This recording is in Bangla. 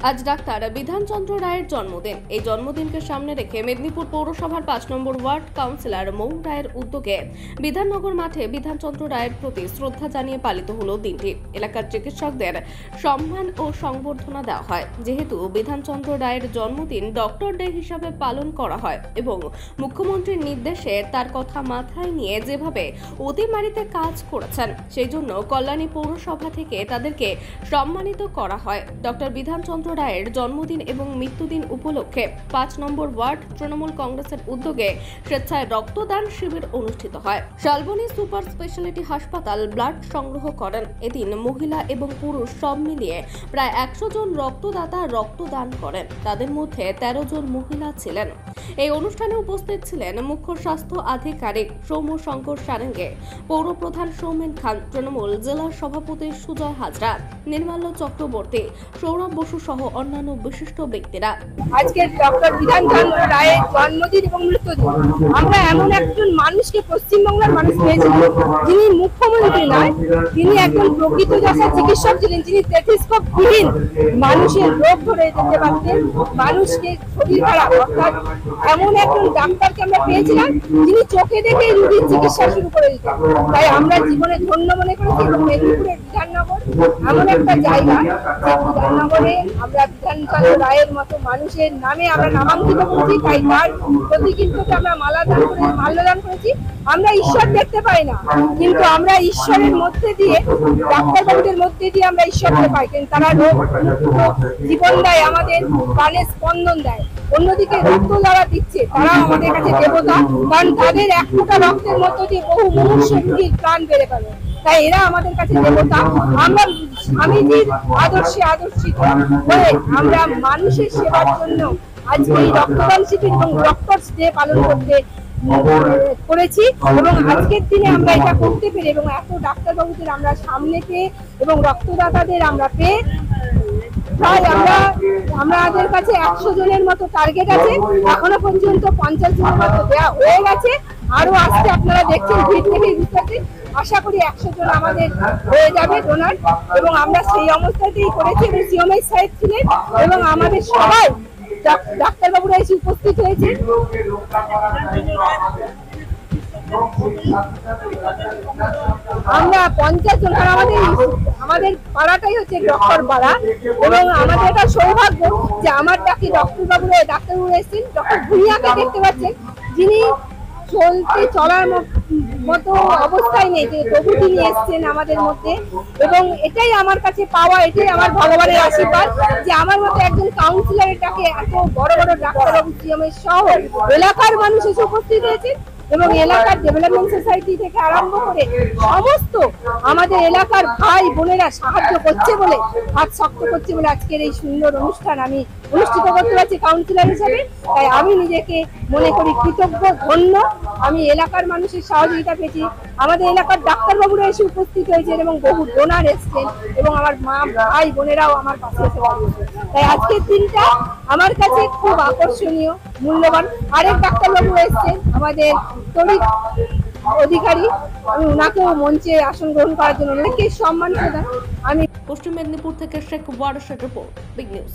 আজ ডাক্তার বিধানচন্দ্র রায়ের জন্মদিন। এই জন্মদিনকে সামনে রেখে মেদিনীপুর পৌরসভার 5 নম্বর ওয়ার্ড কাউন্সিলর মৌ রায়ের উদ্যোগে বিধাননগর মাঠে বিধানচন্দ্র রায়ের প্রতি শ্রদ্ধা জানিয়ে পালিত হলো দিনটি। এলাকার চিকিৎসকদের সম্মান ও সংবর্ধনা দেওয়া হয়। যেহেতু বিধানচন্দ্র রায়ের জন্মদিন ডক্টর ডে হিসাবে পালন করা হয় এবং মুখ্যমন্ত্রীর নির্দেশে তার কথা মাথায় নিয়ে যেভাবে অতিমারিতে কাজ করেছেন, সেই জন্য কল্যাণী পৌরসভা থেকে তাদেরকে সম্মানিত করা হয়। ডক্টর বিধানচন্দ্র রায়ের জন্মদিন এবং মৃত্যুদিন উপলক্ষে 5 নম্বর ওয়ার্ড তৃণমূল কংগ্রেসের উদ্যোগে স্বেচ্ছায় রক্তদান শিবির অনুষ্ঠিত হয়। শালবনী সুপার স্পেশালিটি হাসপাতাল ব্লাড সংগ্রহ করেন। এদিন মহিলা এবং পুরুষ সব মিলিয়ে প্রায় 100 জন রক্তদাতা রক্তদান করেন। তাদের মধ্যে 13 জন মহিলা ছিলেন। এই অনুষ্ঠানে উপস্থিত ছিলেন মুখ্য স্বাস্থ্য আধিকারিক সৌম্য শঙ্কর সারেঙ্গে, পৌর প্রধান সৌমেন খান, তৃণমূল জেলা সভাপতি সুজয় হাজরা, নির্মাল্য চক্রবর্তী, সৌরভ বসু সহ অন্যান্য বিশিষ্ট ব্যক্তিরা। আজকে ডক্টর বিধানচন্দ্র রায়ের জন্মদিন এবং মৃত্যুদিন। আমরা এমন একজন মানুষকে পশ্চিমবাংলার মানুষ পেয়েছিলাম, যিনি মুখ্যমন্ত্রী নয়, তিনি একজন প্রকৃত দশা চিকিৎসক ছিলেন, যিনি স্টেথোস্কোপ বিহীন মানুষের রোগ ধরে যেতে পারতেন, মানুষকে শরীর খারাপ অর্থাৎ এমন একজন ডাক্তারকে আমরা পেয়েছিলাম, যিনি চোখে দেখে রোগীর চিকিৎসা শুরু করে দিতেন। তাই আমরা জীবনে ধন্য মনে করেছি এবং মেদিনীপুরের বিধাননগর এমন একটা জায়গা, যে বিধাননগরে আমরা বিধানচন্দ্র রায়ের মতো মানুষের নামে আমরা নামাঙ্কিত করেছি। তাই তার প্রতি কিন্তু আমরা মাল্যদান করেছি। আমরা ঈশ্বর দেখতে পাই না, কিন্তু আমরা ঈশ্বরের মধ্যে দিয়ে, ডাক্তারবাবুদের মধ্যে দিয়ে আমরা ঈশ্বরকে পাই। কিন্তু তারা রোগ জীবন দেয়, আমাদের প্রাণে স্পন্দন দেয়। অন্যদিকে রক্ত যারা দিচ্ছে তারা আমাদের কাছে দেবতা, কারণ তাদের এক ফোঁটা রক্তের মধ্য দিয়ে বহু মুমূর্ষু রোগীর প্রাণ বেড়ে পাবে। তাই এরা আমাদের কাছে দেবতা। আমরা স্বামীজির আদর্শে আদর্শিত হয়ে আমরা মানুষের সেবার জন্য আজকে এই রক্তদান শিবির এবং ডক্টরস ডে পালন করেছি এবং আজকের দিনে আমরা এটা করতে পেরে এবং এত ডাক্তারবাবুদের আমরা সামনে পেয়ে এবং রক্তদাতাদের আমরা পেয়ে প্রায় আমাদের কাছে 100 জনের মতো টার্গেট আছে। এখনো পর্যন্ত 50 জনের মতো দেওয়া হয়ে গেছে। আরো আজকে আপনারা দেখছেন ভিড় থেকে বুঝতে, আশা করি 100 জন আমাদের হয়ে যাবে ডোনার, এবং আমরা সেই অবস্থাতেই করেছি। এবং সিএমআই সাহেব ছিলেন এবং আমাদের সবাই ডাক্তারবাবুরা এসে উপস্থিত হয়েছে। আমরা 50 জন, আমাদের পাড়াটাই হচ্ছে ডক্টর পাড়া এবং আমাদের এটা সৌভাগ্য যে আমার ডাকি ডাক্তারবাবুরা এসেছেন। ডক্টর ভুঁইয়াকে দেখতে পাচ্ছেন, যিনি চলার মতো অবস্থায় নেই, যে তবু তিনি এসছেন আমাদের মধ্যে। এবং এটাই আমার কাছে পাওয়া, এটাই আমার ভগবানের আশীর্বাদ যে আমার মতো একজন কাউন্সিলর এটাকে এত বড় বড় ডাক্তারবাবু সিএমএস সহ এলাকার মানুষ এসে উপস্থিত হয়েছে এবং এলাকার ডেভেলপমেন্ট সোসাইটি থেকে আরম্ভ করে সমস্ত আমাদের এলাকার ভাই বোনেরা সাহায্য করছে বলে, হাত শক্ত করছে বলে আজকের এই সুন্দর অনুষ্ঠান আমি অনুষ্ঠিত করতে পারছি কাউন্সিলর হিসেবে। তাই আমি নিজেকে মনে করি কৃতজ্ঞ, ধন্য। আমি এলাকার মানুষের সহযোগিতা পেয়েছি, আমাদের এলাকার ডাক্তারবাবুরা এসে উপস্থিত হয়েছেন এবং বহু ডোনার এসছেন এবং আমার মা ভাই বোনেরাও আমার পাশে এসে দাঁড়িয়েছে। তাই আজকের দিনটা আমার কাছে খুব আকর্ষণীয়, মূল্যবান। আরেক ডাক্তারবাবু এসছেন আমাদের তড়িৎ অধিকারী, আমি ওনাকেও মঞ্চে আসন গ্রহণ করার জন্য অনেককে সম্মান প্রদান। আমি পশ্চিম মেদিনীপুর থেকে শেখ ওয়ারশের রিপোর্ট, বিগ নিউজ।